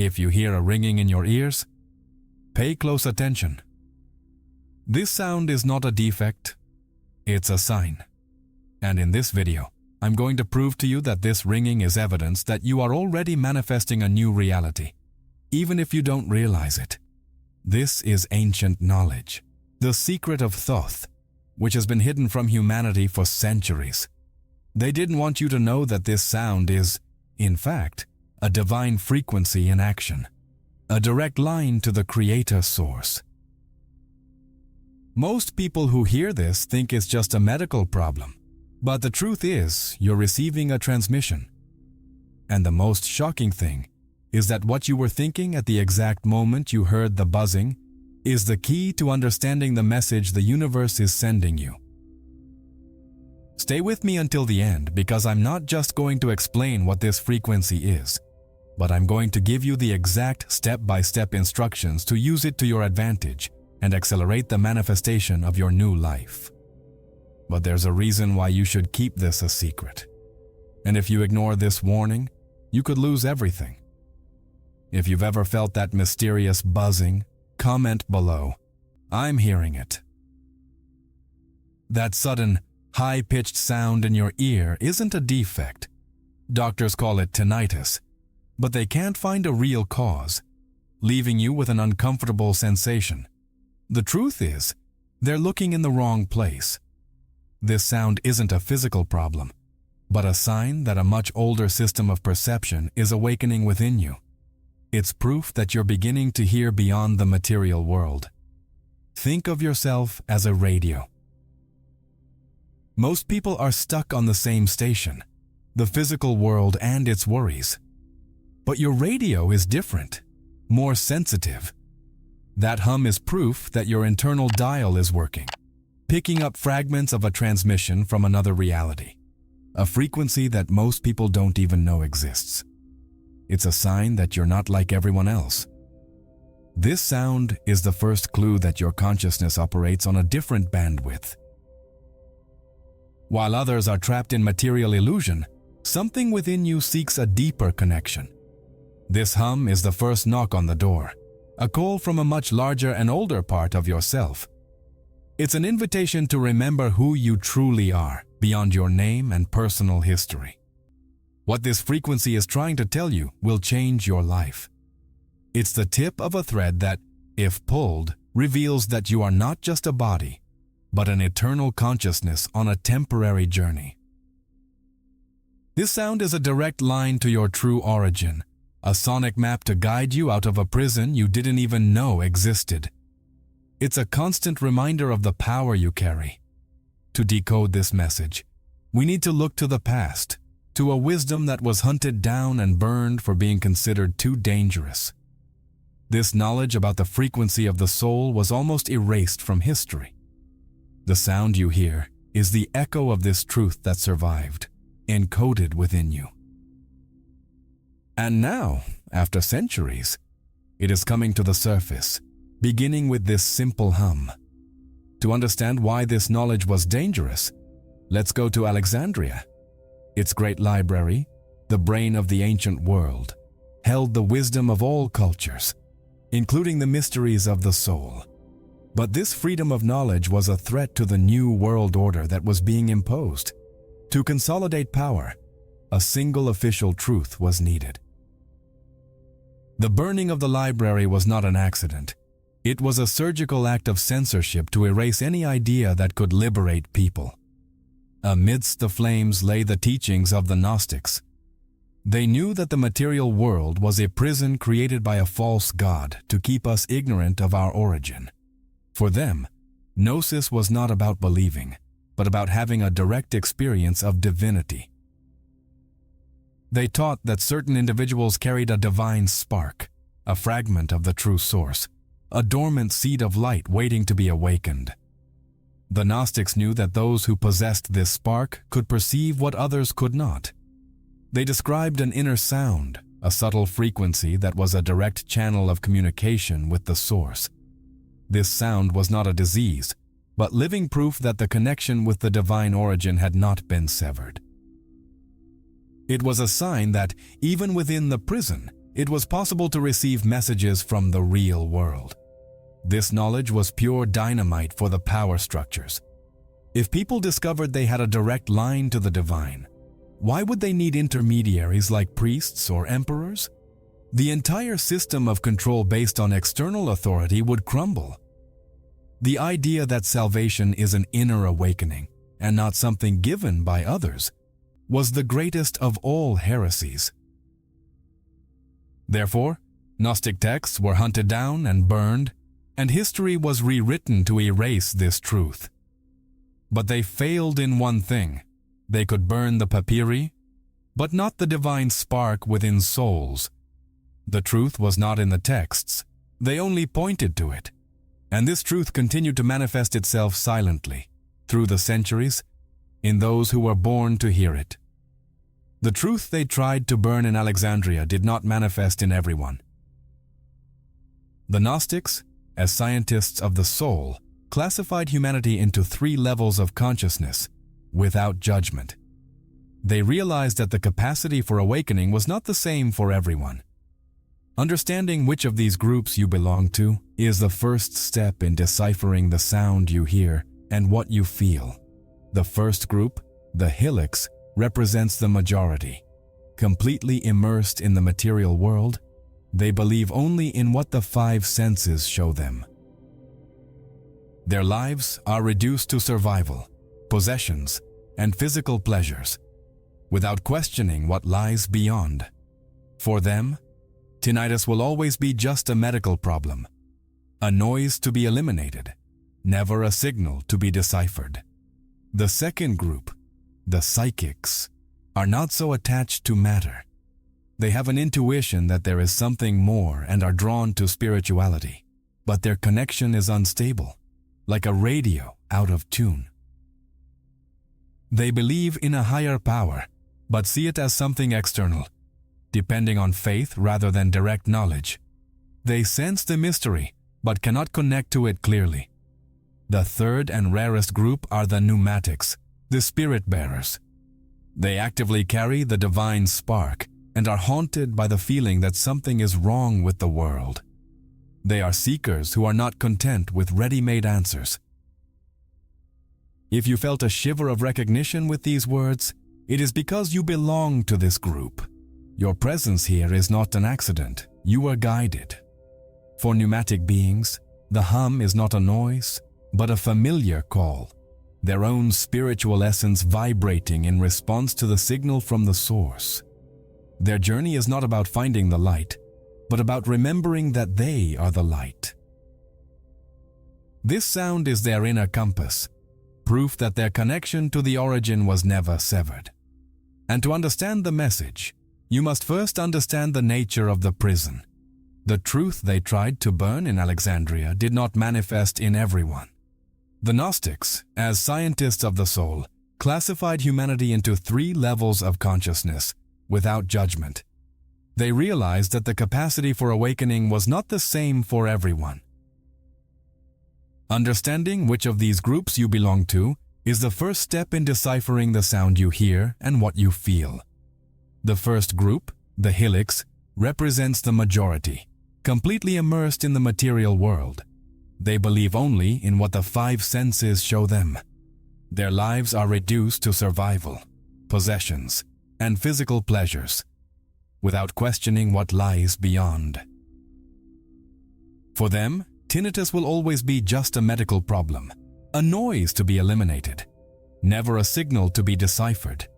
If you hear a ringing in your ears, pay close attention. This sound is not a defect, it's a sign. And in this video, I'm going to prove to you that this ringing is evidence that you are already manifesting a new reality, even if you don't realize it. This is ancient knowledge, the secret of Thoth, which has been hidden from humanity for centuries. They didn't want you to know that this sound is, in fact, a divine frequency in action, a direct line to the Creator source. Most people who hear this think it's just a medical problem, but the truth is you're receiving a transmission. And the most shocking thing is that what you were thinking at the exact moment you heard the buzzing is the key to understanding the message the universe is sending you. Stay with me until the end, because I'm not just going to explain what this frequency is, but I'm going to give you the exact step-by-step instructions to use it to your advantage and accelerate the manifestation of your new life. But there's a reason why you should keep this a secret. And if you ignore this warning, you could lose everything. If you've ever felt that mysterious buzzing, comment below. I'm hearing it. That sudden, high-pitched sound in your ear isn't a defect. Doctors call it tinnitus, but they can't find a real cause, leaving you with an uncomfortable sensation. The truth is, they're looking in the wrong place. This sound isn't a physical problem, but a sign that a much older system of perception is awakening within you. It's proof that you're beginning to hear beyond the material world. Think of yourself as a radio. Most people are stuck on the same station, the physical world and its worries. But your radio is different, more sensitive. That hum is proof that your internal dial is working, picking up fragments of a transmission from another reality, a frequency that most people don't even know exists. It's a sign that you're not like everyone else. This sound is the first clue that your consciousness operates on a different bandwidth. While others are trapped in material illusion, something within you seeks a deeper connection. This hum is the first knock on the door, a call from a much larger and older part of yourself. It's an invitation to remember who you truly are, beyond your name and personal history. What this frequency is trying to tell you will change your life. It's the tip of a thread that, if pulled, reveals that you are not just a body, but an eternal consciousness on a temporary journey. This sound is a direct line to your true origin, a sonic map to guide you out of a prison you didn't even know existed. It's a constant reminder of the power you carry. To decode this message, we need to look to the past, to a wisdom that was hunted down and burned for being considered too dangerous. This knowledge about the frequency of the soul was almost erased from history. The sound you hear is the echo of this truth that survived, encoded within you. And now, after centuries, it is coming to the surface, beginning with this simple hum. To understand why this knowledge was dangerous, let's go to Alexandria. Its great library, the brain of the ancient world, held the wisdom of all cultures, including the mysteries of the soul. But this freedom of knowledge was a threat to the new world order that was being imposed. To consolidate power, a single official truth was needed. The burning of the library was not an accident. It was a surgical act of censorship to erase any idea that could liberate people. Amidst the flames lay the teachings of the Gnostics. They knew that the material world was a prison created by a false god to keep us ignorant of our origin. For them, gnosis was not about believing, but about having a direct experience of divinity. They taught that certain individuals carried a divine spark, a fragment of the true source, a dormant seed of light waiting to be awakened. The Gnostics knew that those who possessed this spark could perceive what others could not. They described an inner sound, a subtle frequency that was a direct channel of communication with the source. This sound was not a disease, but living proof that the connection with the divine origin had not been severed. It was a sign that, even within the prison, it was possible to receive messages from the real world. This knowledge was pure dynamite for the power structures. If people discovered they had a direct line to the divine, why would they need intermediaries like priests or emperors? The entire system of control based on external authority would crumble. The idea that salvation is an inner awakening and not something given by others was the greatest of all heresies. Therefore, Gnostic texts were hunted down and burned, and history was rewritten to erase this truth. But they failed in one thing. They could burn the papyri, but not the divine spark within souls. The truth was not in the texts. They only pointed to it. And this truth continued to manifest itself silently, through the centuries, in those who were born to hear it. The truth they tried to burn in Alexandria did not manifest in everyone. The Gnostics, as scientists of the soul, classified humanity into 3 levels of consciousness, without judgment. They realized that the capacity for awakening was not the same for everyone. Understanding which of these groups you belong to is the first step in deciphering the sound you hear and what you feel. The first group, the helix, represents the majority. Completely immersed in the material world, they believe only in what the 5 senses show them. Their lives are reduced to survival, possessions, and physical pleasures, without questioning what lies beyond. For them, tinnitus will always be just a medical problem, a noise to be eliminated, never a signal to be deciphered. The second group, the psychics, are not so attached to matter. They have an intuition that there is something more and are drawn to spirituality, but their connection is unstable, like a radio out of tune. They believe in a higher power, but see it as something external, depending on faith rather than direct knowledge. They sense the mystery, but cannot connect to it clearly. The third and rarest group are the pneumatics, the spirit bearers. They actively carry the divine spark and are haunted by the feeling that something is wrong with the world. They are seekers who are not content with ready-made answers. If you felt a shiver of recognition with these words, it is because you belong to this group. Your presence here is not an accident. You are guided. For pneumatic beings, the hum is not a noise, but a familiar call, their own spiritual essence vibrating in response to the signal from the source. Their journey is not about finding the light, but about remembering that they are the light. This sound is their inner compass, proof that their connection to the origin was never severed. And to understand the message, you must first understand the nature of the prison. The truth they tried to burn in Alexandria did not manifest in everyone. The Gnostics, as scientists of the soul, classified humanity into 3 levels of consciousness, without judgment. They realized that the capacity for awakening was not the same for everyone. Understanding which of these groups you belong to is the first step in deciphering the sound you hear and what you feel. The first group, the helix, represents the majority, completely immersed in the material world. They believe only in what the 5 senses show them. Their lives are reduced to survival, possessions, and physical pleasures, without questioning what lies beyond. For them, tinnitus will always be just a medical problem, a noise to be eliminated, never a signal to be deciphered.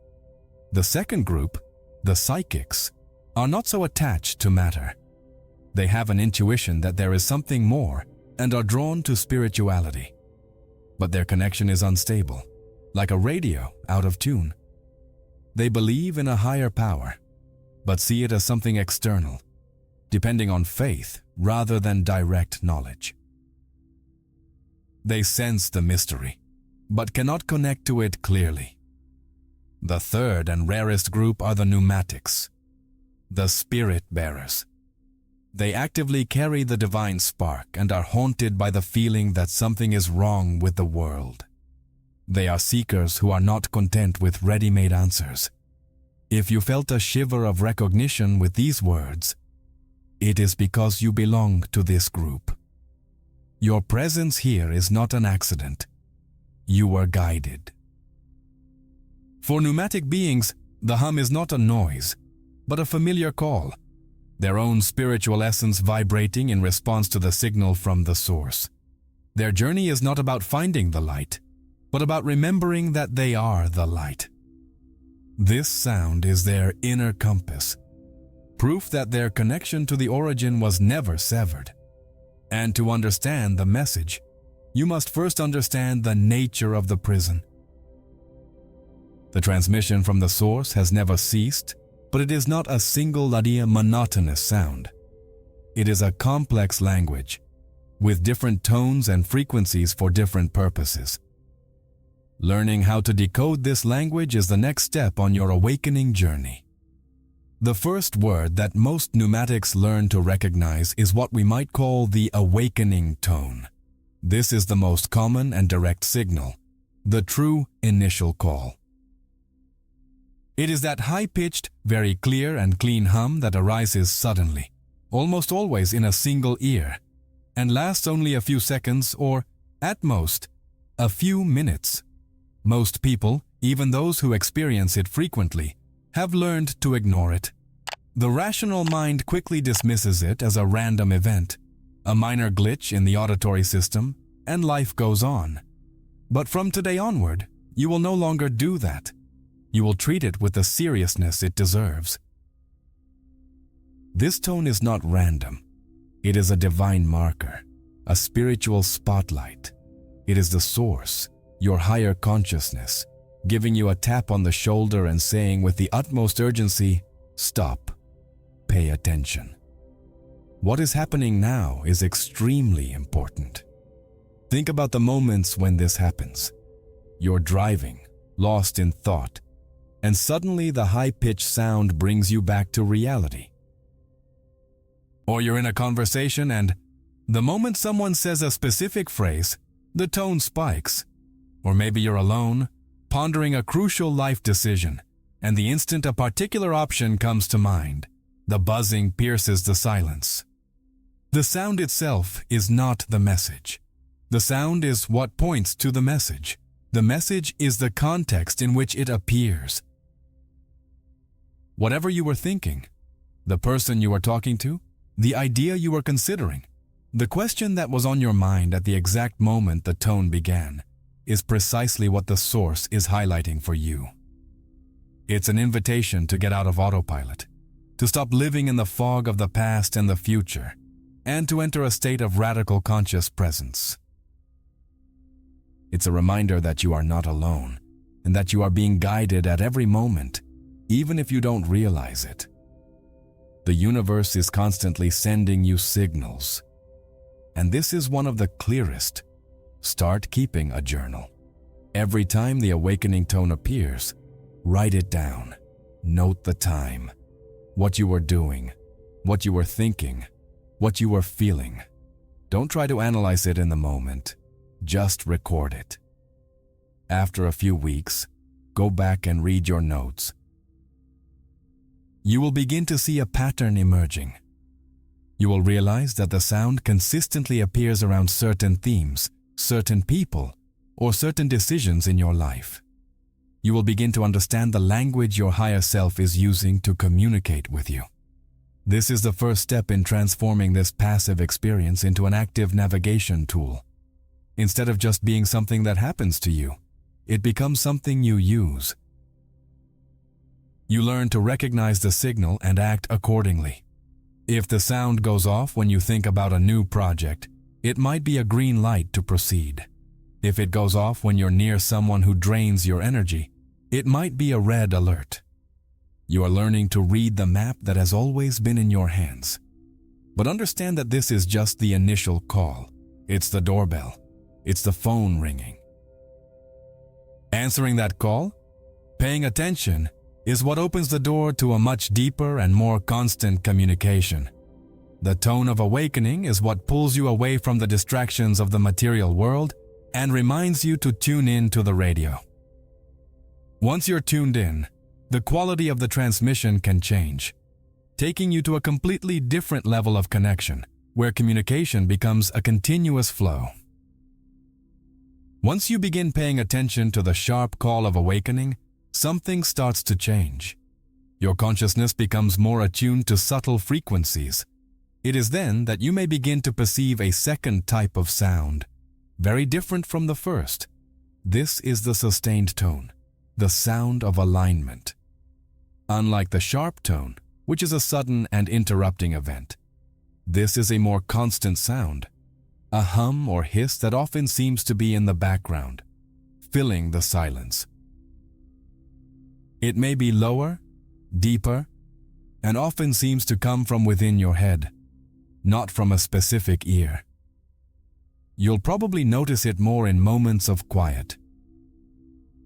The second group, the psychics, are not so attached to matter. They have an intuition that there is something more and are drawn to spirituality. But their connection is unstable, like a radio out of tune. They believe in a higher power, but see it as something external, depending on faith rather than direct knowledge. They sense the mystery, but cannot connect to it clearly. The third and rarest group are the pneumatics, the spirit bearers. They actively carry the divine spark and are haunted by the feeling that something is wrong with the world. They are seekers who are not content with ready-made answers. If you felt a shiver of recognition with these words, it is because you belong to this group. Your presence here is not an accident. You were guided. For pneumatic beings, the hum is not a noise, but a familiar call, their own spiritual essence vibrating in response to the signal from the source. Their journey is not about finding the light, but about remembering that they are the light. This sound is their inner compass, proof that their connection to the origin was never severed. And to understand the message, you must first understand the nature of the prison. The transmission from the source has never ceased, but it is not a single monotonous sound. It is a complex language, with different tones and frequencies for different purposes. Learning how to decode this language is the next step on your awakening journey. The first word that most pneumatics learn to recognize is what we might call the awakening tone. This is the most common and direct signal, the true initial call. It is that high-pitched, very clear and clean hum that arises suddenly, almost always in a single ear, and lasts only a few seconds or, at most, a few minutes. Most people, even those who experience it frequently, have learned to ignore it. The rational mind quickly dismisses it as a random event, a minor glitch in the auditory system, and life goes on. But from today onward, you will no longer do that. You will treat it with the seriousness it deserves. This tone is not random. It is a divine marker, a spiritual spotlight. It is the source, your higher consciousness, giving you a tap on the shoulder and saying with the utmost urgency, "Stop. Pay attention." What is happening now is extremely important. Think about the moments when this happens. You're driving, lost in thought, and suddenly the high-pitched sound brings you back to reality. Or you're in a conversation and, the moment someone says a specific phrase, the tone spikes. Or maybe you're alone, pondering a crucial life decision, and the instant a particular option comes to mind, the buzzing pierces the silence. The sound itself is not the message. The sound is what points to the message. The message is the context in which it appears. Whatever you were thinking, the person you were talking to, the idea you were considering, the question that was on your mind at the exact moment the tone began, is precisely what the source is highlighting for you. It's an invitation to get out of autopilot, to stop living in the fog of the past and the future, and to enter a state of radical conscious presence. It's a reminder that you are not alone, and that you are being guided at every moment, even if you don't realize it. The universe is constantly sending you signals, and this is one of the clearest. Start keeping a journal. Every time the awakening tone appears, write it down. Note the time, what you were doing, what you were thinking, what you were feeling. Don't try to analyze it in the moment. Just record it. After a few weeks, go back and read your notes. You will begin to see a pattern emerging. You will realize that the sound consistently appears around certain themes, certain people, or certain decisions in your life. You will begin to understand the language your higher self is using to communicate with you. This is the first step in transforming this passive experience into an active navigation tool. Instead of just being something that happens to you, it becomes something you use. You learn to recognize the signal and act accordingly. If the sound goes off when you think about a new project, it might be a green light to proceed. If it goes off when you're near someone who drains your energy, it might be a red alert. You are learning to read the map that has always been in your hands. But understand that this is just the initial call. It's the doorbell. It's the phone ringing. Answering that call, paying attention, is what opens the door to a much deeper and more constant communication. The tone of awakening is what pulls you away from the distractions of the material world and reminds you to tune in to the radio. Once you're tuned in, the quality of the transmission can change. taking you to a completely different level of connection, where communication becomes a continuous flow. Once you begin paying attention to the sharp call of awakening, something starts to change. Your consciousness becomes more attuned to subtle frequencies. It is then that you may begin to perceive a second type of sound, very different from the first. This is the sustained tone, the sound of alignment. Unlike the sharp tone, which is a sudden and interrupting event, this is a more constant sound, a hum or hiss that often seems to be in the background, filling the silence. It may be lower, deeper, and often seems to come from within your head, not from a specific ear. You'll probably notice it more in moments of quiet.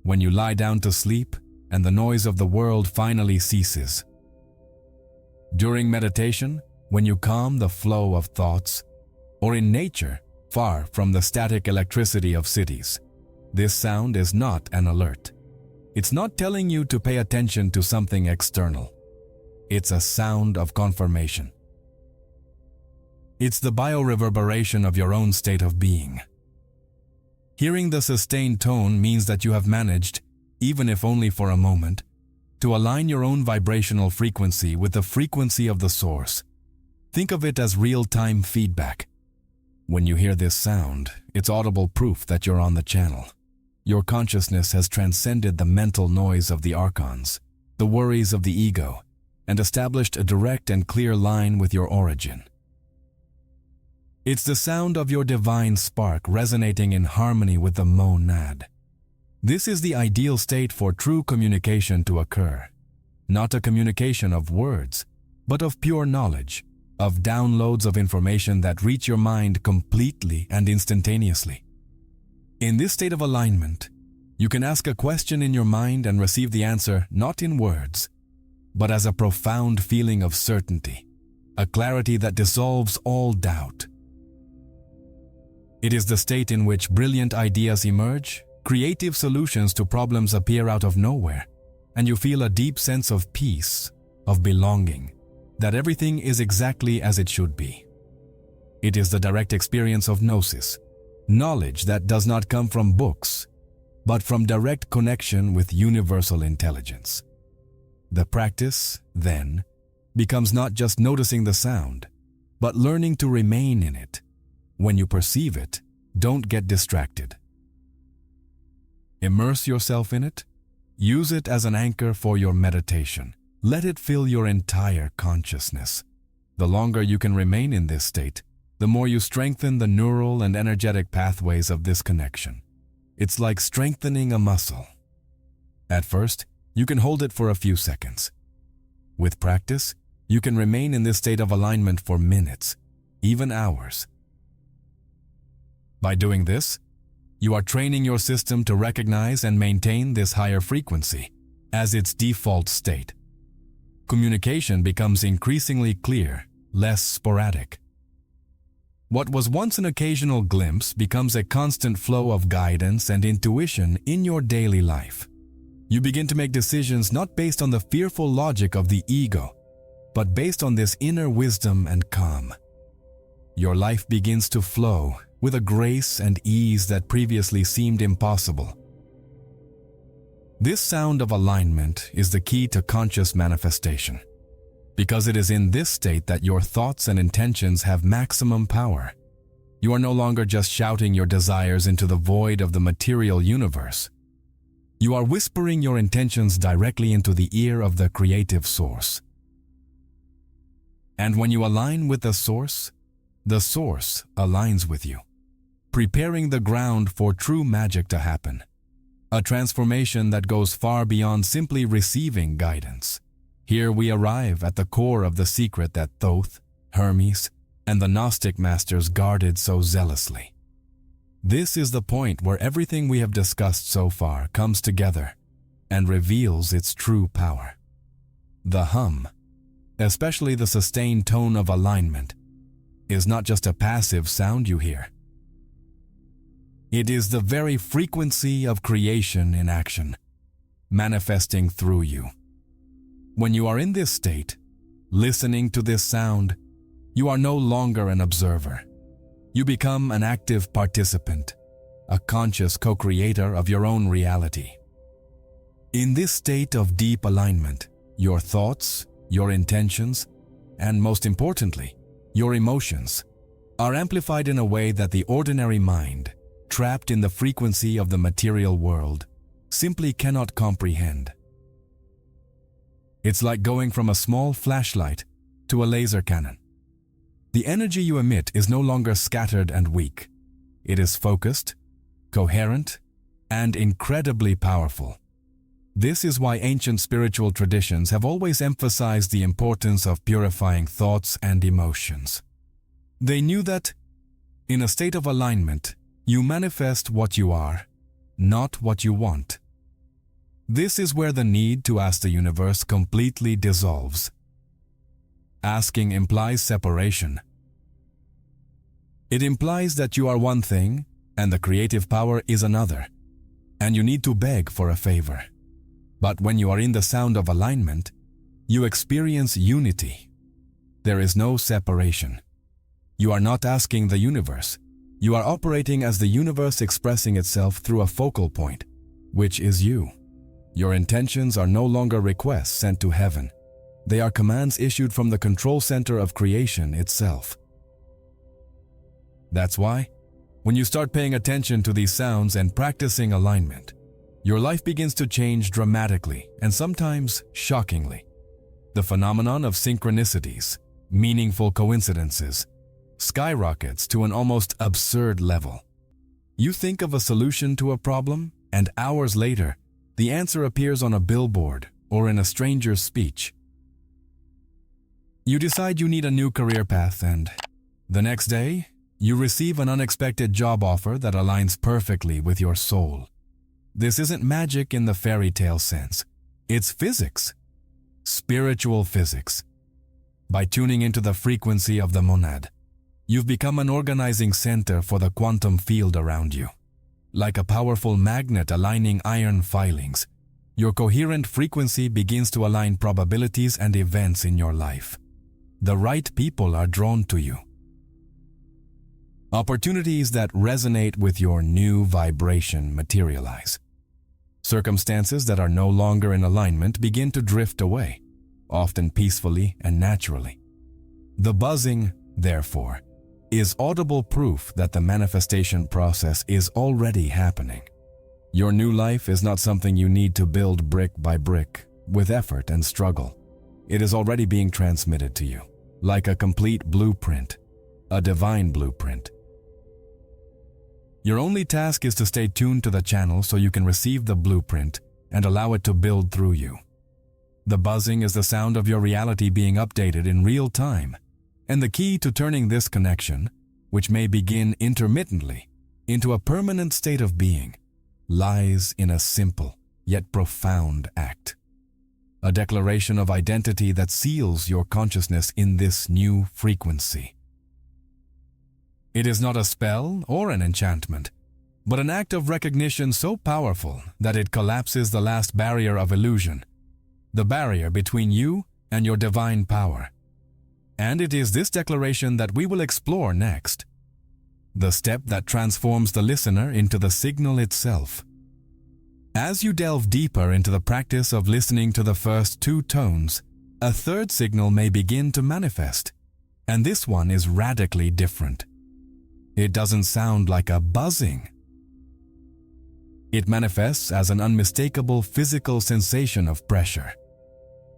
When you lie down to sleep and the noise of the world finally ceases. During meditation, when you calm the flow of thoughts, or in nature, far from the static electricity of cities, this sound is not an alert. It's not telling you to pay attention to something external. It's a sound of confirmation. It's the bioreverberation of your own state of being. Hearing the sustained tone means that you have managed, even if only for a moment, to align your own vibrational frequency with the frequency of the source. Think of it as real-time feedback. When you hear this sound, it's audible proof that you're on the channel. Your consciousness has transcended the mental noise of the archons, the worries of the ego, and established a direct and clear line with your origin. It's the sound of your divine spark resonating in harmony with the monad. This is the ideal state for true communication to occur. Not a communication of words, but of pure knowledge, of downloads of information that reach your mind completely and instantaneously. In this state of alignment, you can ask a question in your mind and receive the answer not in words, but as a profound feeling of certainty, a clarity that dissolves all doubt. It is the state in which brilliant ideas emerge, creative solutions to problems appear out of nowhere, and you feel a deep sense of peace, of belonging, that everything is exactly as it should be. It is the direct experience of gnosis, knowledge that does not come from books, but from direct connection with universal intelligence. The practice, then, becomes not just noticing the sound, but learning to remain in it. When you perceive it, don't get distracted. Immerse yourself in it. Use it as an anchor for your meditation. Let it fill your entire consciousness. The longer you can remain in this state, the more you strengthen the neural and energetic pathways of this connection. It's like strengthening a muscle. At first, you can hold it for a few seconds. With practice, you can remain in this state of alignment for minutes, even hours. By doing this, you are training your system to recognize and maintain this higher frequency as its default state. Communication becomes increasingly clear, less sporadic. What was once an occasional glimpse becomes a constant flow of guidance and intuition in your daily life. You begin to make decisions not based on the fearful logic of the ego, but based on this inner wisdom and calm. Your life begins to flow with a grace and ease that previously seemed impossible. This sound of alignment is the key to conscious manifestation, because it is in this state that your thoughts and intentions have maximum power. You are no longer just shouting your desires into the void of the material universe. You are whispering your intentions directly into the ear of the creative source. And when you align with the source aligns with you, preparing the ground for true magic to happen, a transformation that goes far beyond simply receiving guidance. Here we arrive at the core of the secret that Thoth, Hermes, and the Gnostic masters guarded so zealously. This is the point where everything we have discussed so far comes together and reveals its true power. The hum, especially the sustained tone of alignment, is not just a passive sound you hear. It is the very frequency of creation in action, manifesting through you. When you are in this state, listening to this sound, you are no longer an observer. You become an active participant, a conscious co-creator of your own reality. In this state of deep alignment, your thoughts, your intentions, and most importantly, your emotions, are amplified in a way that the ordinary mind, trapped in the frequency of the material world, simply cannot comprehend. It's like going from a small flashlight to a laser cannon. The energy you emit is no longer scattered and weak. It is focused, coherent, and incredibly powerful. This is why ancient spiritual traditions have always emphasized the importance of purifying thoughts and emotions. They knew that, in a state of alignment, you manifest what you are, not what you want. This is where the need to ask the universe completely dissolves. Asking implies separation. It implies that you are one thing and the creative power is another, and you need to beg for a favor. But when you are in the sound of alignment, you experience unity. There is no separation. You are not asking the universe. You are operating as the universe expressing itself through a focal point, which is you. Your intentions are no longer requests sent to heaven. They are commands issued from the control center of creation itself. That's why, when you start paying attention to these sounds and practicing alignment, your life begins to change dramatically and sometimes shockingly. The phenomenon of synchronicities, meaningful coincidences, skyrockets to an almost absurd level. You think of a solution to a problem, and hours later, the answer appears on a billboard or in a stranger's speech. You decide you need a new career path, and the next day, you receive an unexpected job offer that aligns perfectly with your soul. This isn't magic in the fairy tale sense. It's physics. Spiritual physics. By tuning into the frequency of the monad, you've become an organizing center for the quantum field around you. Like a powerful magnet aligning iron filings, your coherent frequency begins to align probabilities and events in your life. The right people are drawn to you. Opportunities that resonate with your new vibration materialize. Circumstances that are no longer in alignment begin to drift away, often peacefully and naturally. The buzzing, therefore, is audible proof that the manifestation process is already happening. Your new life is not something you need to build brick by brick, with effort and struggle. It is already being transmitted to you, like a complete blueprint, a divine blueprint. Your only task is to stay tuned to the channel so you can receive the blueprint and allow it to build through you. The buzzing is the sound of your reality being updated in real time. And the key to turning this connection, which may begin intermittently, into a permanent state of being, lies in a simple yet profound act. A declaration of identity that seals your consciousness in this new frequency. It is not a spell or an enchantment, but an act of recognition so powerful that it collapses the last barrier of illusion, the barrier between you and your divine power. And it is this declaration that we will explore next. The step that transforms the listener into the signal itself. As you delve deeper into the practice of listening to the first two tones, a third signal may begin to manifest. And this one is radically different. It doesn't sound like a buzzing. It manifests as an unmistakable physical sensation of pressure.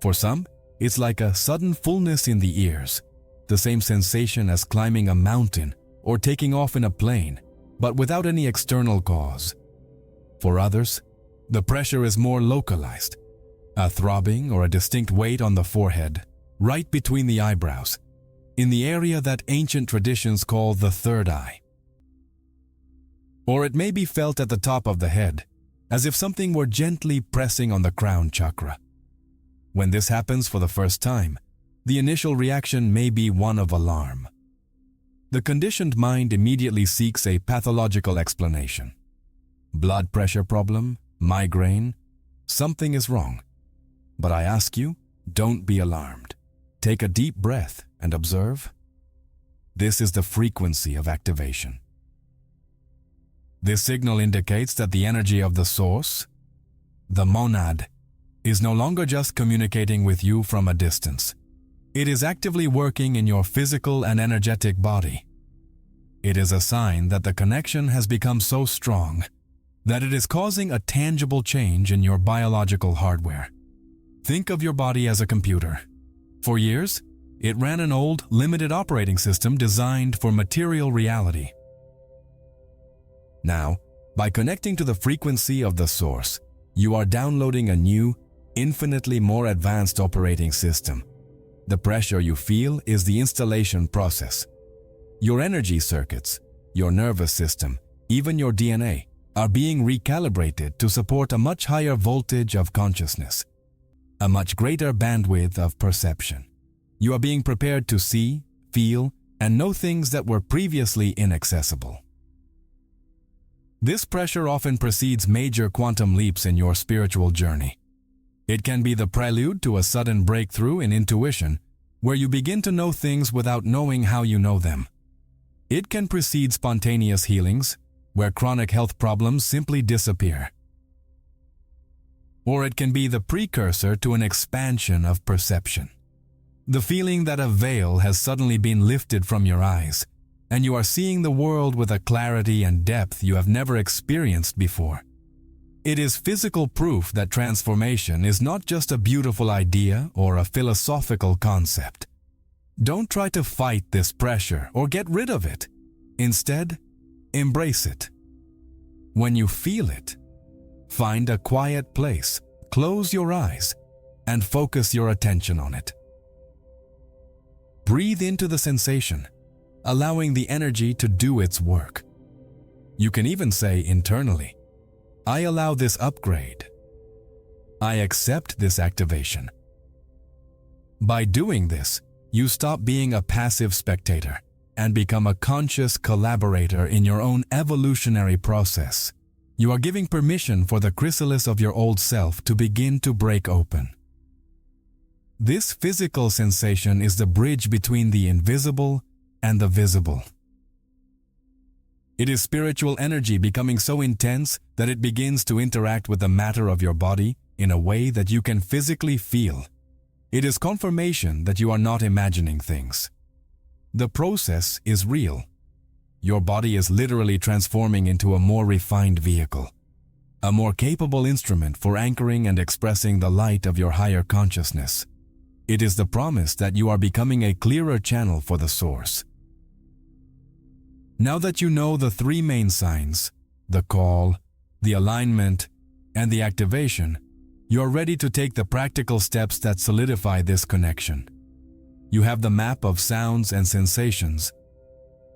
For some, it's like a sudden fullness in the ears, the same sensation as climbing a mountain or taking off in a plane, but without any external cause. For others, the pressure is more localized, a throbbing or a distinct weight on the forehead, right between the eyebrows, in the area that ancient traditions call the third eye. Or it may be felt at the top of the head, as if something were gently pressing on the crown chakra. When this happens for the first time, the initial reaction may be one of alarm. The conditioned mind immediately seeks a pathological explanation. Blood pressure problem, migraine, something is wrong. But I ask you, don't be alarmed. Take a deep breath and observe. This is the frequency of activation. This signal indicates that the energy of the source, the monad, is no longer just communicating with you from a distance. It is actively working in your physical and energetic body. It is a sign that the connection has become so strong that it is causing a tangible change in your biological hardware. Think of your body as a computer. For years, it ran an old, limited operating system designed for material reality. Now, by connecting to the frequency of the source, you are downloading a new, infinitely more advanced operating system. The pressure you feel is the installation process. Your energy circuits, your nervous system, even your DNA, are being recalibrated to support a much higher voltage of consciousness, a much greater bandwidth of perception. You are being prepared to see, feel, and know things that were previously inaccessible. This pressure often precedes major quantum leaps in your spiritual journey. It can be the prelude to a sudden breakthrough in intuition, where you begin to know things without knowing how you know them. It can precede spontaneous healings, where chronic health problems simply disappear. Or it can be the precursor to an expansion of perception. The feeling that a veil has suddenly been lifted from your eyes, and you are seeing the world with a clarity and depth you have never experienced before. It is physical proof that transformation is not just a beautiful idea or a philosophical concept. Don't try to fight this pressure or get rid of it. Instead, embrace it. When you feel it, find a quiet place, close your eyes, and focus your attention on it. Breathe into the sensation, allowing the energy to do its work. You can even say internally, I allow this upgrade. I accept this activation. By doing this, you stop being a passive spectator and become a conscious collaborator in your own evolutionary process. You are giving permission for the chrysalis of your old self to begin to break open. This physical sensation is the bridge between the invisible and the visible. It is spiritual energy becoming so intense that it begins to interact with the matter of your body in a way that you can physically feel. It is confirmation that you are not imagining things. The process is real. Your body is literally transforming into a more refined vehicle, a more capable instrument for anchoring and expressing the light of your higher consciousness. It is the promise that you are becoming a clearer channel for the source. Now that you know the three main signs, the call, the alignment, and the activation, you are ready to take the practical steps that solidify this connection. You have the map of sounds and sensations.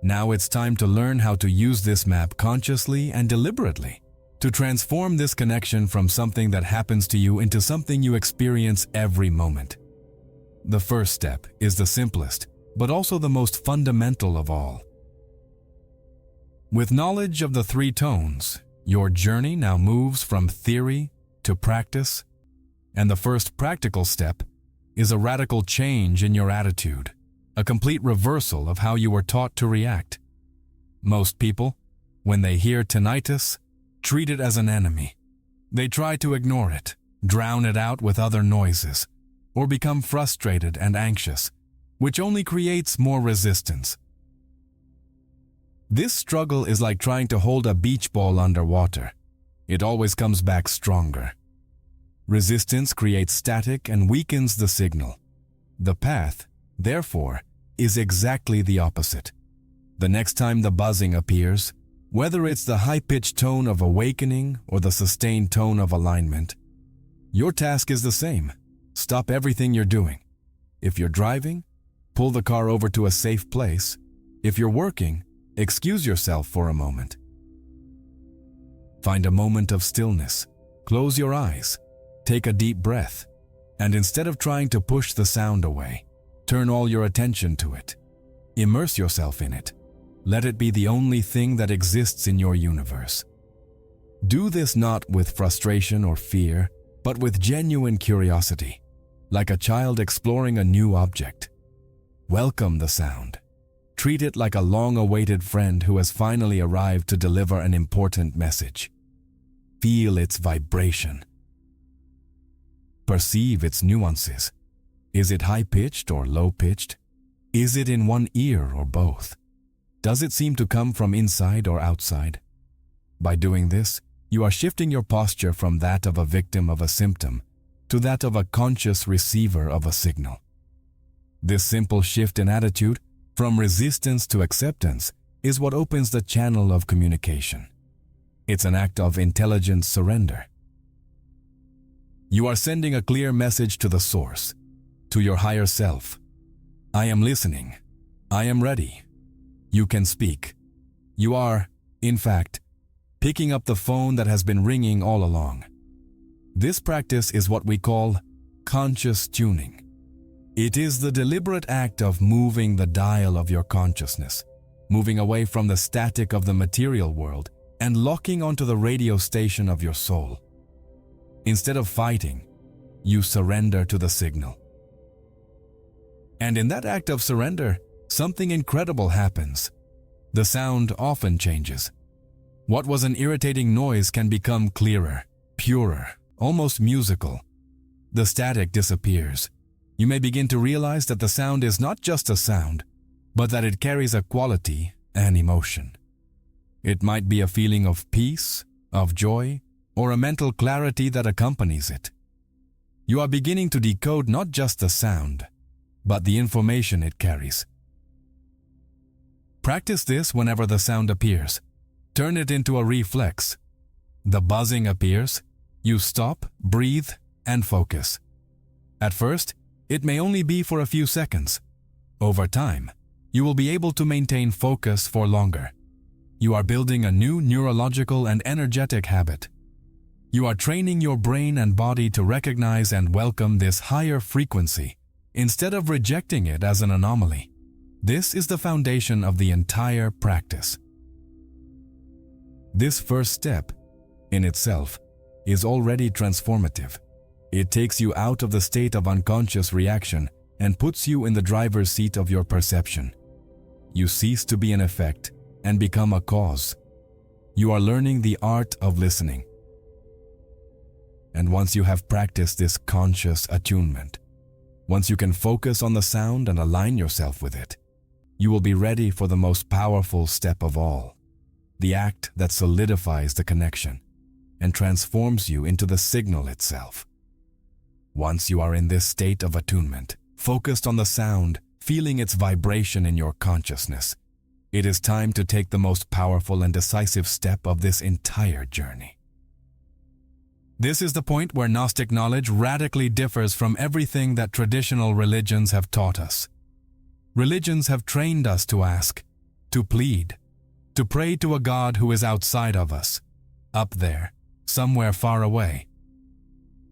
Now it's time to learn how to use this map consciously and deliberately to transform this connection from something that happens to you into something you experience every moment. The first step is the simplest, but also the most fundamental of all. With knowledge of the three tones, your journey now moves from theory to practice, and the first practical step is a radical change in your attitude, a complete reversal of how you were taught to react. Most people, when they hear tinnitus, treat it as an enemy. They try to ignore it, drown it out with other noises, or become frustrated and anxious, which only creates more resistance. This struggle is like trying to hold a beach ball underwater. It always comes back stronger. Resistance creates static and weakens the signal. The path, therefore, is exactly the opposite. The next time the buzzing appears, whether it's the high-pitched tone of awakening or the sustained tone of alignment, your task is the same. Stop everything you're doing. If you're driving, pull the car over to a safe place. If you're working, excuse yourself for a moment. Find a moment of stillness. Close your eyes. Take a deep breath. And instead of trying to push the sound away, turn all your attention to it. Immerse yourself in it. Let it be the only thing that exists in your universe. Do this not with frustration or fear, but with genuine curiosity. like a child exploring a new object. Welcome the sound. Treat it like a long-awaited friend who has finally arrived to deliver an important message. Feel its vibration. Perceive its nuances. Is it high-pitched or low-pitched? Is it in one ear or both? Does it seem to come from inside or outside? By doing this, you are shifting your posture from that of a victim of a symptom to that of a conscious receiver of a signal. This simple shift in attitude, from resistance to acceptance, is what opens the channel of communication. It's an act of intelligent surrender. You are sending a clear message to the source, to your higher self. I am listening. I am ready. You can speak. You are, in fact, picking up the phone that has been ringing all along. This practice is what we call conscious tuning. It is the deliberate act of moving the dial of your consciousness, moving away from the static of the material world and locking onto the radio station of your soul. Instead of fighting, you surrender to the signal. And in that act of surrender, something incredible happens. The sound often changes. What was an irritating noise can become clearer, purer, almost musical. The static disappears. You may begin to realize that the sound is not just a sound, but that it carries a quality and emotion. It might be a feeling of peace, of joy, or a mental clarity that accompanies it. You are beginning to decode not just the sound, but the information it carries. Practice this whenever the sound appears. Turn it into a reflex. The buzzing appears. You stop, breathe, and focus. At first, it may only be for a few seconds. Over time, you will be able to maintain focus for longer. You are building a new neurological and energetic habit. You are training your brain and body to recognize and welcome this higher frequency, instead of rejecting it as an anomaly. This is the foundation of the entire practice. This first step, in itself, is already transformative. It takes you out of the state of unconscious reaction and puts you in the driver's seat of your perception. You cease to be an effect and become a cause. You are learning the art of listening. And once you have practiced this conscious attunement, once you can focus on the sound and align yourself with it, you will be ready for the most powerful step of all, the act that solidifies the connection and transforms you into the signal itself. Once you are in this state of attunement, focused on the sound, feeling its vibration in your consciousness, it is time to take the most powerful and decisive step of this entire journey. This is the point where Gnostic knowledge radically differs from everything that traditional religions have taught us. Religions have trained us to ask, to plead, to pray to a God who is outside of us, up there, somewhere far away.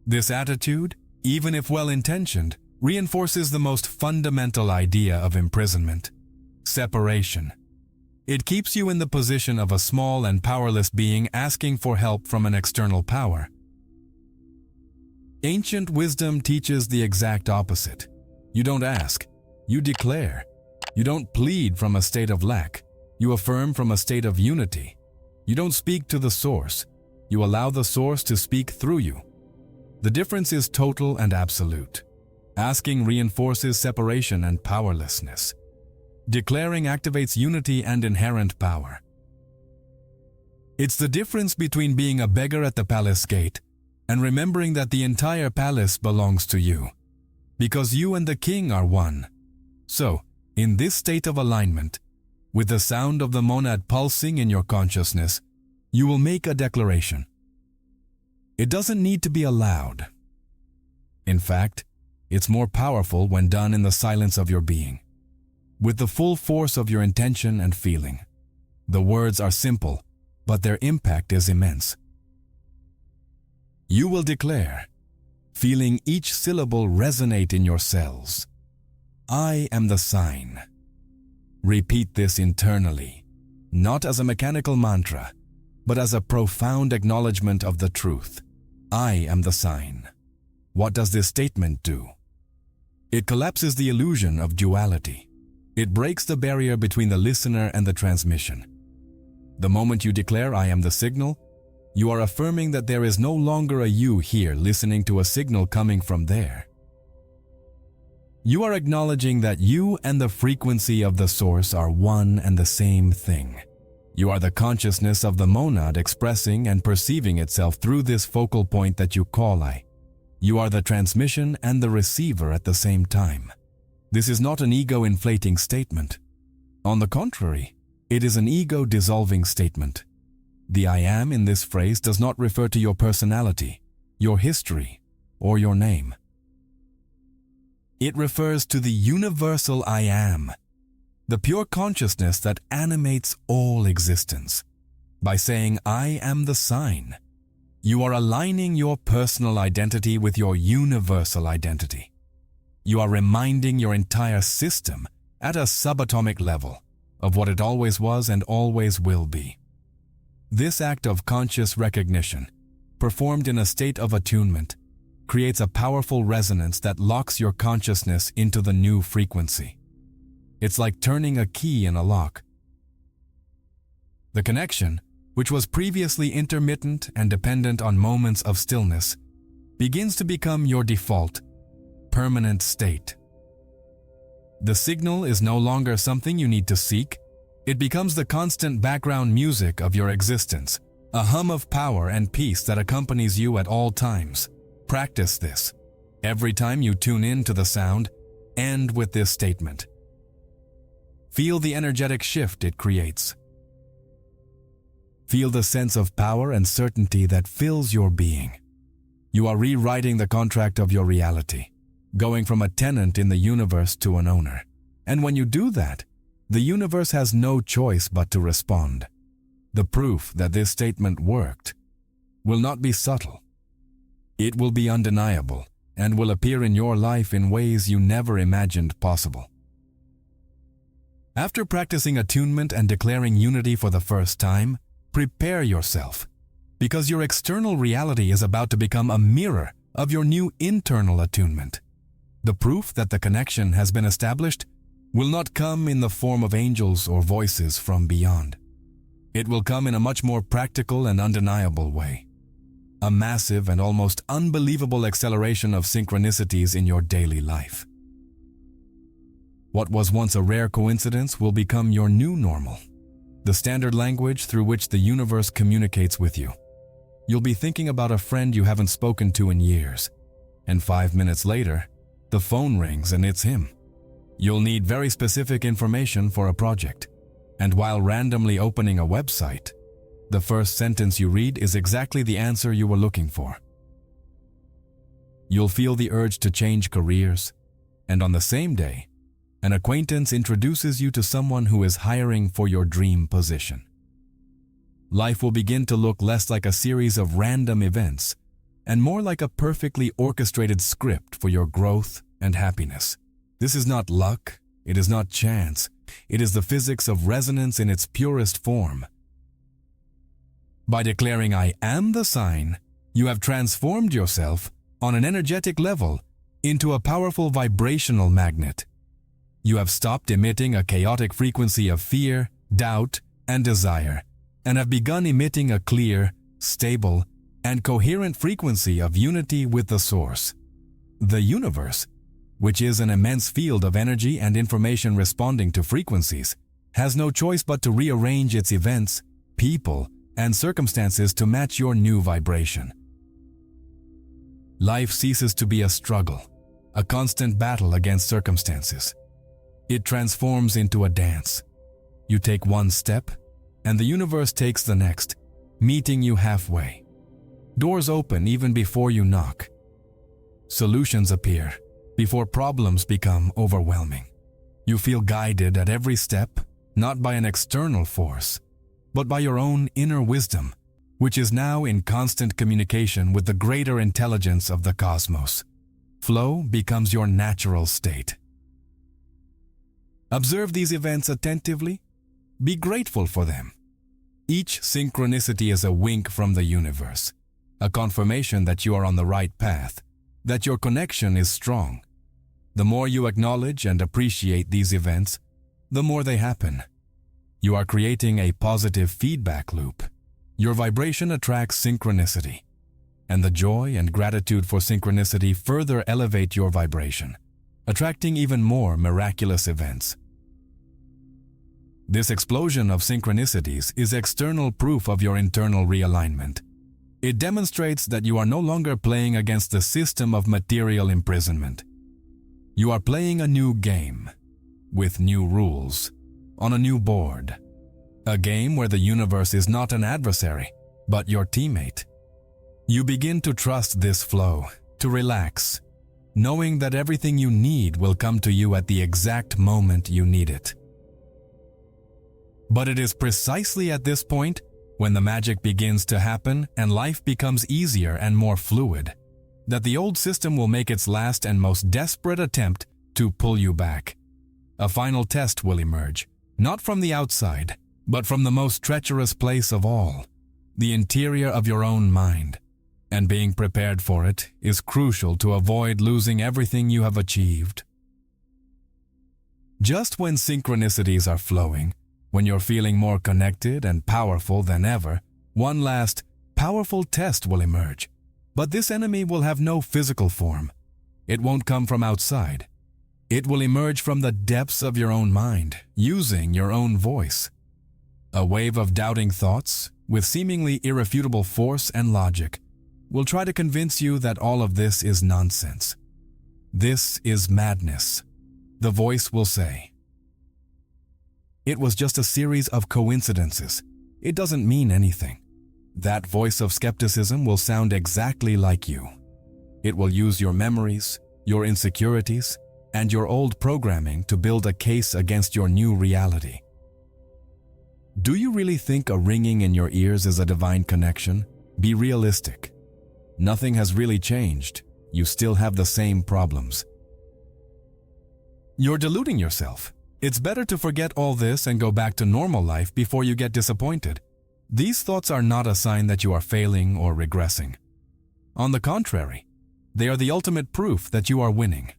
This attitude, even if well-intentioned, reinforces the most fundamental idea of imprisonment: separation. It keeps you in the position of a small and powerless being asking for help from an external power. Ancient wisdom teaches the exact opposite. You don't ask, you declare. You don't plead from a state of lack, you affirm from a state of unity. You don't speak to the source, you allow the source to speak through you. The difference is total and absolute. Asking reinforces separation and powerlessness. Declaring activates unity and inherent power. It's the difference between being a beggar at the palace gate and remembering that the entire palace belongs to you, because you and the king are one. So, in this state of alignment, with the sound of the monad pulsing in your consciousness, you will make a declaration. It doesn't need to be aloud. In fact, it's more powerful when done in the silence of your being, with the full force of your intention and feeling. The words are simple, but their impact is immense. You will declare, feeling each syllable resonate in your cells. I am the sign. Repeat this internally, not as a mechanical mantra, but as a profound acknowledgement of the truth. I am the sign. What does this statement do? It collapses the illusion of duality. It breaks the barrier between the listener and the transmission. The moment you declare, "I am the signal," you are affirming that there is no longer a you here listening to a signal coming from there. You are acknowledging that you and the frequency of the source are one and the same thing. You are the consciousness of the monad expressing and perceiving itself through this focal point that you call I. You are the transmission and the receiver at the same time. This is not an ego-inflating statement. On the contrary, it is an ego-dissolving statement. The I am in this phrase does not refer to your personality, your history, or your name. It refers to the universal I am, the pure consciousness that animates all existence. By saying, "I am the sign," you are aligning your personal identity with your universal identity. You are reminding your entire system at a subatomic level of what it always was and always will be. This act of conscious recognition, performed in a state of attunement, creates a powerful resonance that locks your consciousness into the new frequency. It's like turning a key in a lock. The connection, which was previously intermittent and dependent on moments of stillness, begins to become your default, permanent state. The signal is no longer something you need to seek. It becomes the constant background music of your existence, a hum of power and peace that accompanies you at all times. Practice this. Every time you tune in to the sound, end with this statement. Feel the energetic shift it creates. Feel the sense of power and certainty that fills your being. You are rewriting the contract of your reality, going from a tenant in the universe to an owner. And when you do that, the universe has no choice but to respond. The proof that this statement worked will not be subtle. It will be undeniable and will appear in your life in ways you never imagined possible. After practicing attunement and declaring unity for the first time, prepare yourself, because your external reality is about to become a mirror of your new internal attunement. The proof that the connection has been established will not come in the form of angels or voices from beyond. It will come in a much more practical and undeniable way. A massive and almost unbelievable acceleration of synchronicities in your daily life. What was once a rare coincidence will become your new normal, the standard language through which the universe communicates with you. You'll be thinking about a friend you haven't spoken to in years, and 5 minutes later, the phone rings and it's him. You'll need very specific information for a project, and while randomly opening a website, the first sentence you read is exactly the answer you were looking for. You'll feel the urge to change careers, and on the same day, an acquaintance introduces you to someone who is hiring for your dream position. Life will begin to look less like a series of random events and more like a perfectly orchestrated script for your growth and happiness. This is not luck, it is not chance, it is the physics of resonance in its purest form. By declaring "I am the sign," you have transformed yourself on an energetic level into a powerful vibrational magnet. You have stopped emitting a chaotic frequency of fear, doubt, and desire, and have begun emitting a clear, stable, and coherent frequency of unity with the source. The universe, which is an immense field of energy and information responding to frequencies, has no choice but to rearrange its events, people, and circumstances to match your new vibration. Life ceases to be a struggle, a constant battle against circumstances. It transforms into a dance. You take one step, and the universe takes the next, meeting you halfway. Doors open even before you knock. Solutions appear before problems become overwhelming. You feel guided at every step, not by an external force, but by your own inner wisdom, which is now in constant communication with the greater intelligence of the cosmos. Flow becomes your natural state. Observe these events attentively. Be grateful for them. Each synchronicity is a wink from the universe, a confirmation that you are on the right path, that your connection is strong. The more you acknowledge and appreciate these events, the more they happen. You are creating a positive feedback loop. Your vibration attracts synchronicity, and the joy and gratitude for synchronicity further elevate your vibration, attracting even more miraculous events. This explosion of synchronicities is external proof of your internal realignment. It demonstrates that you are no longer playing against the system of material imprisonment. You are playing a new game, with new rules, on a new board. A game where the universe is not an adversary, but your teammate. You begin to trust this flow, to relax, knowing that everything you need will come to you at the exact moment you need it. But it is precisely at this point, when the magic begins to happen and life becomes easier and more fluid, that the old system will make its last and most desperate attempt to pull you back. A final test will emerge, not from the outside, but from the most treacherous place of all, the interior of your own mind. And being prepared for it is crucial to avoid losing everything you have achieved. Just when synchronicities are flowing, when you're feeling more connected and powerful than ever, one last, powerful test will emerge. But this enemy will have no physical form. It won't come from outside. It will emerge from the depths of your own mind, using your own voice. A wave of doubting thoughts, with seemingly irrefutable force and logic, will try to convince you that all of this is nonsense. This is madness. The voice will say, "It was just a series of coincidences. It doesn't mean anything." That voice of skepticism will sound exactly like you. It will use your memories, your insecurities, and your old programming to build a case against your new reality. Do you really think a ringing in your ears is a divine connection? Be realistic. Nothing has really changed. You still have the same problems. You're deluding yourself. It's better to forget all this and go back to normal life before you get disappointed. These thoughts are not a sign that you are failing or regressing. On the contrary, they are the ultimate proof that you are winning.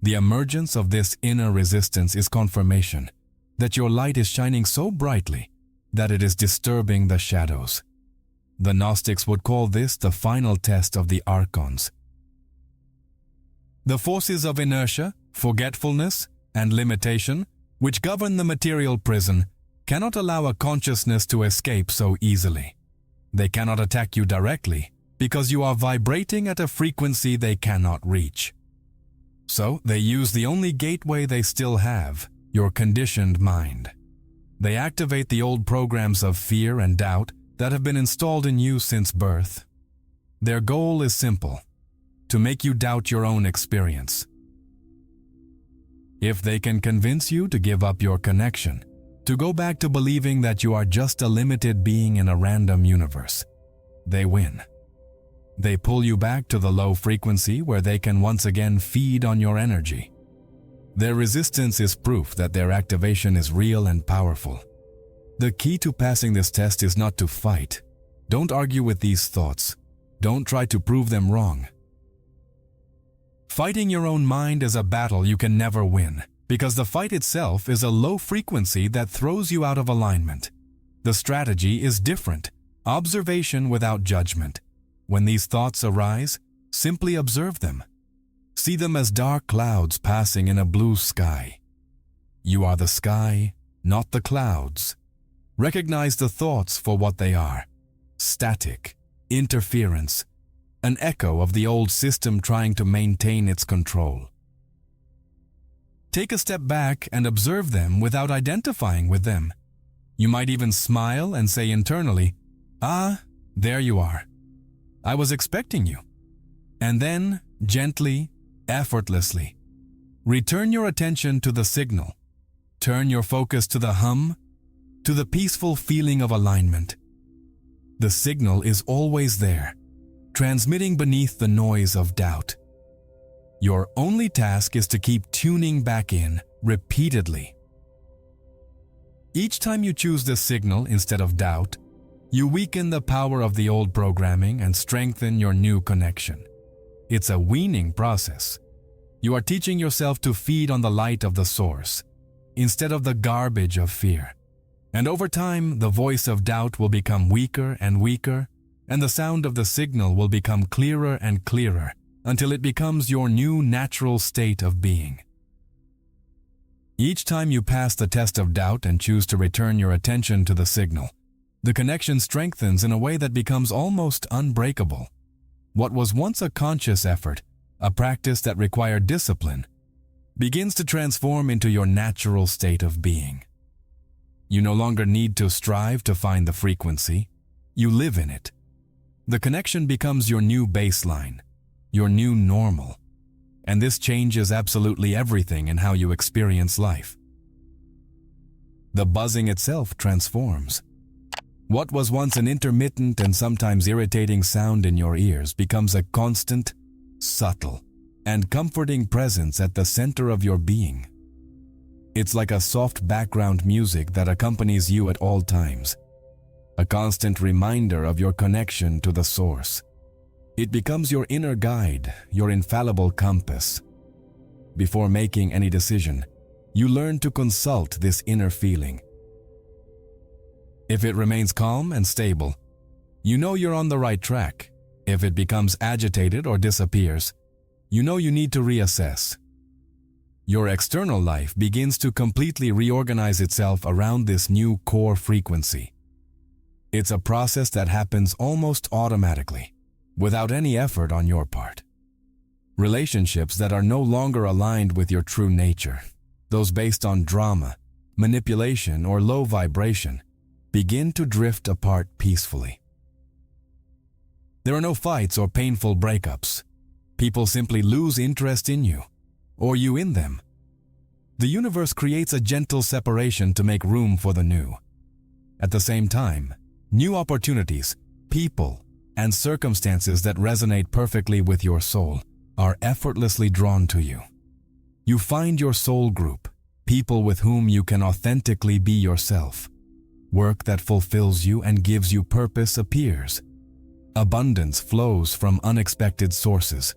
The emergence of this inner resistance is confirmation that your light is shining so brightly that it is disturbing the shadows. The Gnostics would call this the final test of the archons. The forces of inertia, forgetfulness, and limitation, which govern the material prison, cannot allow a consciousness to escape so easily. They cannot attack you directly because you are vibrating at a frequency they cannot reach. So they use the only gateway they still have, your conditioned mind. They activate the old programs of fear and doubt that have been installed in you since birth. Their goal is simple: to make you doubt your own experience. If they can convince you to give up your connection, to go back to believing that you are just a limited being in a random universe, they win. They pull you back to the low frequency where they can once again feed on your energy. Their resistance is proof that their activation is real and powerful. The key to passing this test is not to fight. Don't argue with these thoughts. Don't try to prove them wrong. Fighting your own mind is a battle you can never win, because the fight itself is a low frequency that throws you out of alignment. The strategy is different: observation without judgment. When these thoughts arise, simply observe them. See them as dark clouds passing in a blue sky. You are the sky, not the clouds. Recognize the thoughts for what they are: static, interference, an echo of the old system trying to maintain its control. Take a step back and observe them without identifying with them. You might even smile and say internally, "Ah, there you are. I was expecting you." And then, gently, effortlessly, return your attention to the signal. Turn your focus to the hum, to the peaceful feeling of alignment. The signal is always there, transmitting beneath the noise of doubt. Your only task is to keep tuning back in repeatedly. Each time you choose this signal instead of doubt, you weaken the power of the old programming and strengthen your new connection. It's a weaning process. You are teaching yourself to feed on the light of the source, instead of the garbage of fear. And over time, the voice of doubt will become weaker and weaker, and the sound of the signal will become clearer and clearer, until it becomes your new natural state of being. Each time you pass the test of doubt and choose to return your attention to the signal, the connection strengthens in a way that becomes almost unbreakable. What was once a conscious effort, a practice that required discipline, begins to transform into your natural state of being. You no longer need to strive to find the frequency. You live in it. The connection becomes your new baseline, your new normal, and this changes absolutely everything in how you experience life. The buzzing itself transforms. What was once an intermittent and sometimes irritating sound in your ears becomes a constant, subtle, and comforting presence at the center of your being. It's like a soft background music that accompanies you at all times, a constant reminder of your connection to the source. It becomes your inner guide, your infallible compass. Before making any decision, you learn to consult this inner feeling. If it remains calm and stable, you know you're on the right track. If it becomes agitated or disappears, you know you need to reassess. Your external life begins to completely reorganize itself around this new core frequency. It's a process that happens almost automatically, without any effort on your part. Relationships that are no longer aligned with your true nature, those based on drama, manipulation, or low vibration, begin to drift apart peacefully. There are no fights or painful breakups. People simply lose interest in you, or you in them. The universe creates a gentle separation to make room for the new. At the same time, new opportunities, people, and circumstances that resonate perfectly with your soul are effortlessly drawn to you. You find your soul group, people with whom you can authentically be yourself. Work that fulfills you and gives you purpose appears. Abundance flows from unexpected sources.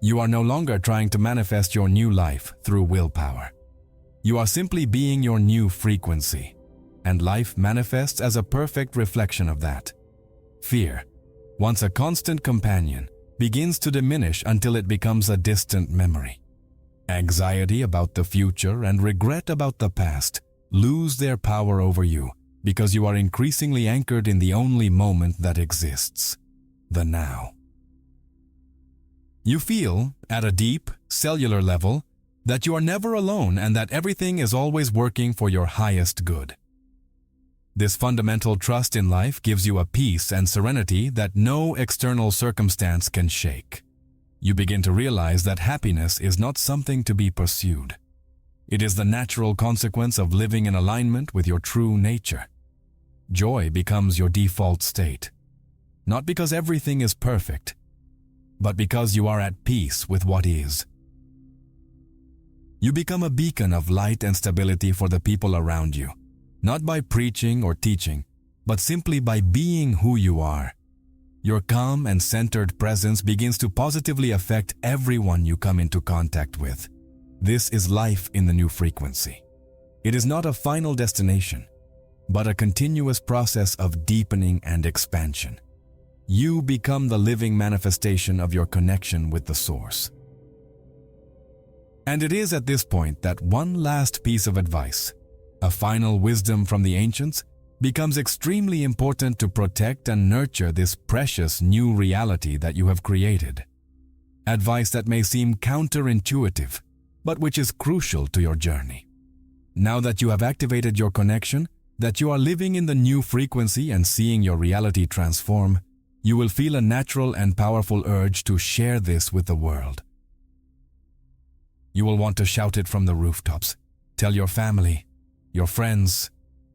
You are no longer trying to manifest your new life through willpower. You are simply being your new frequency, and life manifests as a perfect reflection of that. Fear, once a constant companion, begins to diminish until it becomes a distant memory. Anxiety about the future and regret about the past lose their power over you because you are increasingly anchored in the only moment that exists, the now. You feel, at a deep, cellular level, that you are never alone and that everything is always working for your highest good. This fundamental trust in life gives you a peace and serenity that no external circumstance can shake. You begin to realize that happiness is not something to be pursued. It is the natural consequence of living in alignment with your true nature. Joy becomes your default state, not because everything is perfect, but because you are at peace with what is. You become a beacon of light and stability for the people around you, not by preaching or teaching, but simply by being who you are. Your calm and centered presence begins to positively affect everyone you come into contact with. This is life in the new frequency. It is not a final destination, but a continuous process of deepening and expansion. You become the living manifestation of your connection with the source. And it is at this point that one last piece of advice, a final wisdom from the ancients, becomes extremely important to protect and nurture this precious new reality that you have created. Advice that may seem counterintuitive, but which is crucial to your journey. Now that you have activated your connection, that you are living in the new frequency and seeing your reality transform, you will feel a natural and powerful urge to share this with the world. You will want to shout it from the rooftops, tell your family, your friends,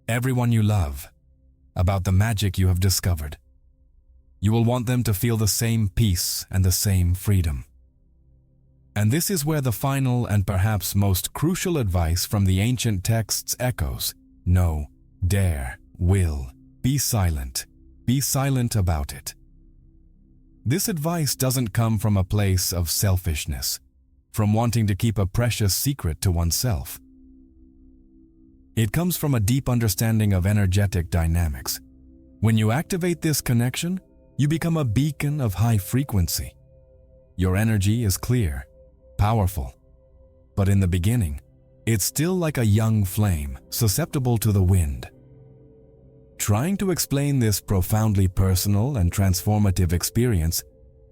everyone you love, about the magic you have discovered. You will want them to feel the same peace and the same freedom. And this is where the final and perhaps most crucial advice from the ancient texts echoes. Know, dare, will, be silent about it. This advice doesn't come from a place of selfishness, from wanting to keep a precious secret to oneself. It comes from a deep understanding of energetic dynamics. When you activate this connection, you become a beacon of high frequency. Your energy is clear, powerful, but in the beginning, it's still like a young flame, susceptible to the wind. Trying to explain this profoundly personal and transformative experience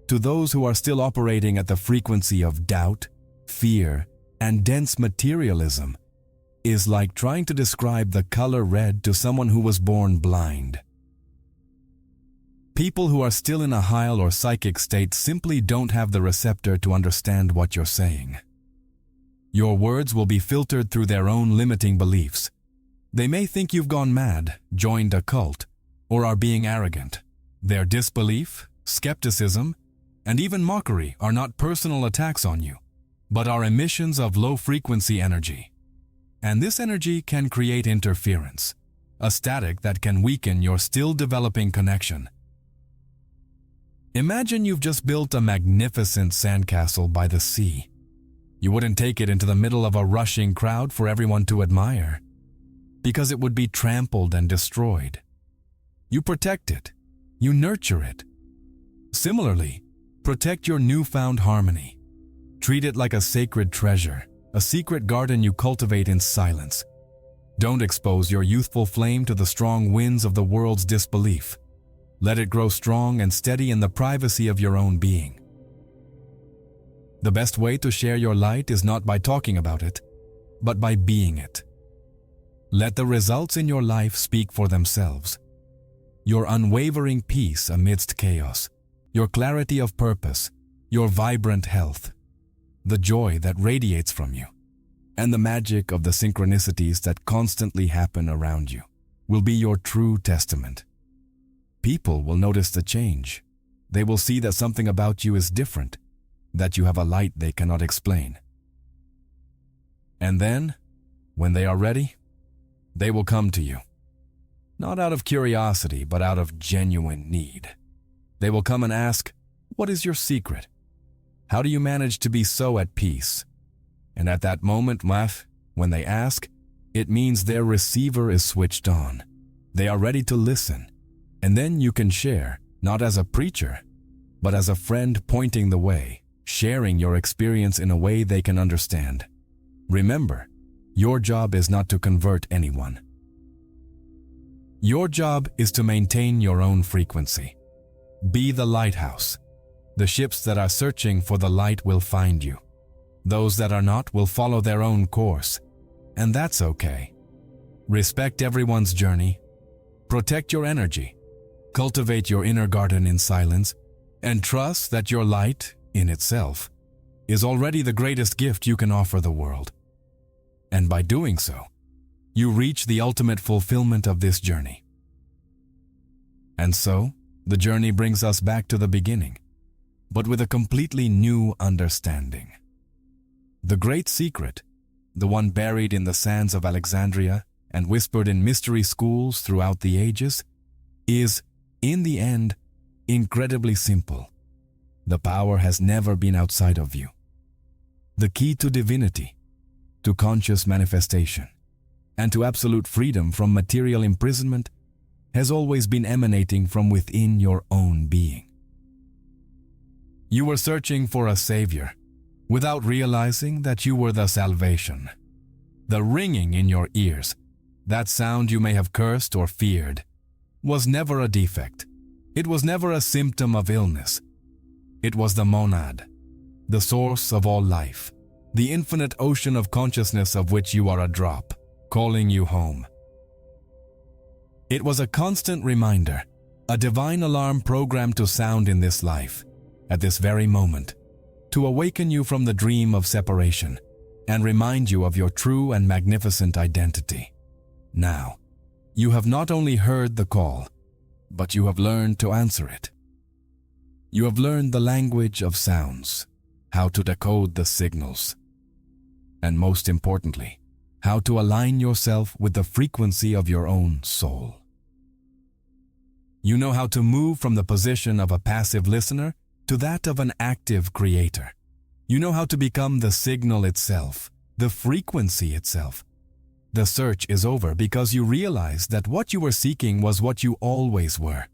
to those who are still operating at the frequency of doubt, fear, and dense materialism is like trying to describe the color red to someone who was born blind. People who are still in a high or psychic state simply don't have the receptor to understand what you're saying. Your words will be filtered through their own limiting beliefs. They may think you've gone mad, joined a cult, or are being arrogant. Their disbelief, skepticism, and even mockery are not personal attacks on you, but are emissions of low-frequency energy. And this energy can create interference, a static that can weaken your still-developing connection. Imagine you've just built a magnificent sandcastle by the sea. You wouldn't take it into the middle of a rushing crowd for everyone to admire, because it would be trampled and destroyed. You protect it. You nurture it. Similarly, protect your newfound harmony. Treat it like a sacred treasure, a secret garden you cultivate in silence. Don't expose your youthful flame to the strong winds of the world's disbelief. Let it grow strong and steady in the privacy of your own being. The best way to share your light is not by talking about it, but by being it. Let the results in your life speak for themselves. Your unwavering peace amidst chaos, your clarity of purpose, your vibrant health, the joy that radiates from you, and the magic of the synchronicities that constantly happen around you will be your true testament. People will notice the change. They will see that something about you is different, that you have a light they cannot explain. And then, when they are ready, they will come to you. Not out of curiosity, but out of genuine need. They will come and ask, "What is your secret? How do you manage to be so at peace?" And at that moment, when they ask, it means their receiver is switched on. They are ready to listen. And then you can share, not as a preacher, but as a friend pointing the way, sharing your experience in a way they can understand. Remember, your job is not to convert anyone. Your job is to maintain your own frequency. Be the lighthouse. The ships that are searching for the light will find you. Those that are not will follow their own course, and that's okay. Respect everyone's journey. Protect your energy. Cultivate your inner garden in silence, and trust that your light, in itself, is already the greatest gift you can offer the world. And by doing so, you reach the ultimate fulfillment of this journey. And so, the journey brings us back to the beginning, but with a completely new understanding. The great secret, the one buried in the sands of Alexandria and whispered in mystery schools throughout the ages, is, in the end, incredibly simple. The power has never been outside of you. The key to divinity, to conscious manifestation, and to absolute freedom from material imprisonment has always been emanating from within your own being. You were searching for a savior, without realizing that you were the salvation. The ringing in your ears, that sound you may have cursed or feared, was never a defect. It was never a symptom of illness. It was the monad, the source of all life, the infinite ocean of consciousness of which you are a drop, calling you home. It was a constant reminder, a divine alarm programmed to sound in this life, at this very moment, to awaken you from the dream of separation and remind you of your true and magnificent identity. Now, you have not only heard the call, but you have learned to answer it. You have learned the language of sounds, how to decode the signals, and most importantly, how to align yourself with the frequency of your own soul. You know how to move from the position of a passive listener to that of an active creator. You know how to become the signal itself, the frequency itself. The search is over because you realize that what you were seeking was what you always were.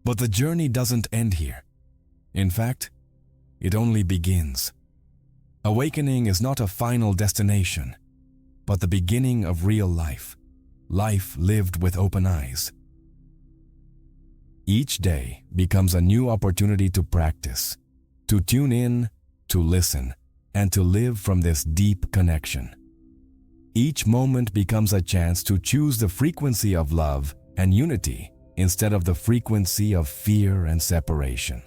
But the journey doesn't end here. In fact, it only begins. Awakening is not a final destination, but the beginning of real life, life lived with open eyes. Each day becomes a new opportunity to practice, to tune in, to listen, and to live from this deep connection. Each moment becomes a chance to choose the frequency of love and unity instead of the frequency of fear and separation.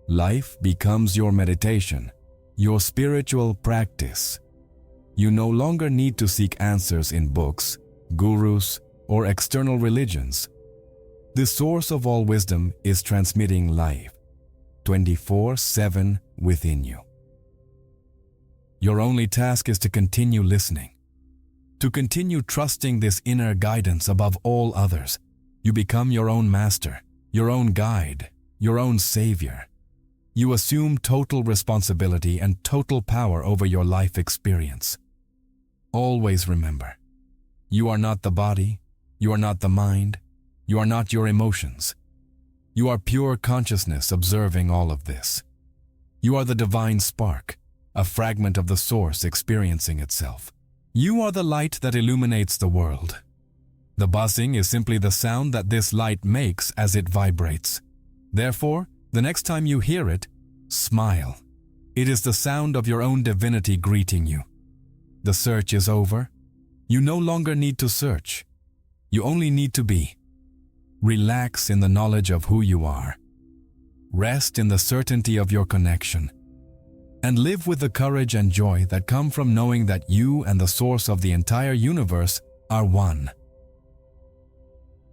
Life becomes your meditation, your spiritual practice. You no longer need to seek answers in books, gurus, or external religions. The source of all wisdom is transmitting life 24/7 within you. Your only task is to continue listening, to continue trusting this inner guidance above all others. You become your own master, your own guide, your own savior. You assume total responsibility and total power over your life experience. Always remember, you are not the body, you are not the mind, you are not your emotions. You are pure consciousness observing all of this. You are the divine spark, a fragment of the source experiencing itself. You are the light that illuminates the world. The buzzing is simply the sound that this light makes as it vibrates. Therefore, the next time you hear it, smile. It is the sound of your own divinity greeting you. The search is over. You no longer need to search. You only need to be. Relax in the knowledge of who you are. Rest in the certainty of your connection. And live with the courage and joy that come from knowing that you and the source of the entire universe are one.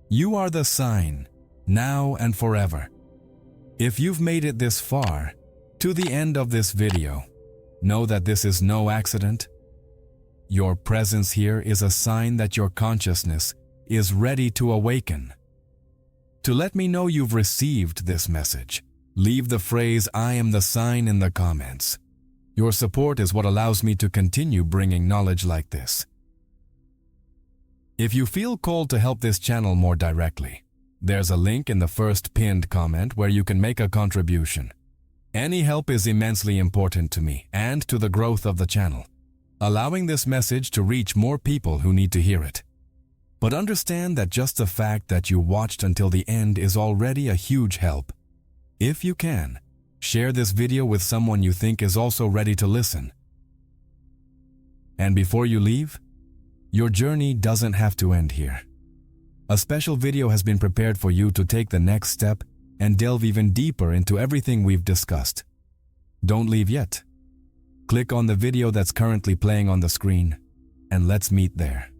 You are the sign, now and forever. If you've made it this far, to the end of this video, know that this is no accident. Your presence here is a sign that your consciousness is ready to awaken. To let me know you've received this message, leave the phrase "I am the sign" in the comments. Your support is what allows me to continue bringing knowledge like this. If you feel called to help this channel more directly, there's a link in the first pinned comment where you can make a contribution. Any help is immensely important to me and to the growth of the channel, allowing this message to reach more people who need to hear it. But understand that just the fact that you watched until the end is already a huge help. If you can, share this video with someone you think is also ready to listen. And before you leave, your journey doesn't have to end here. A special video has been prepared for you to take the next step and delve even deeper into everything we've discussed. Don't leave yet. Click on the video that's currently playing on the screen, and let's meet there.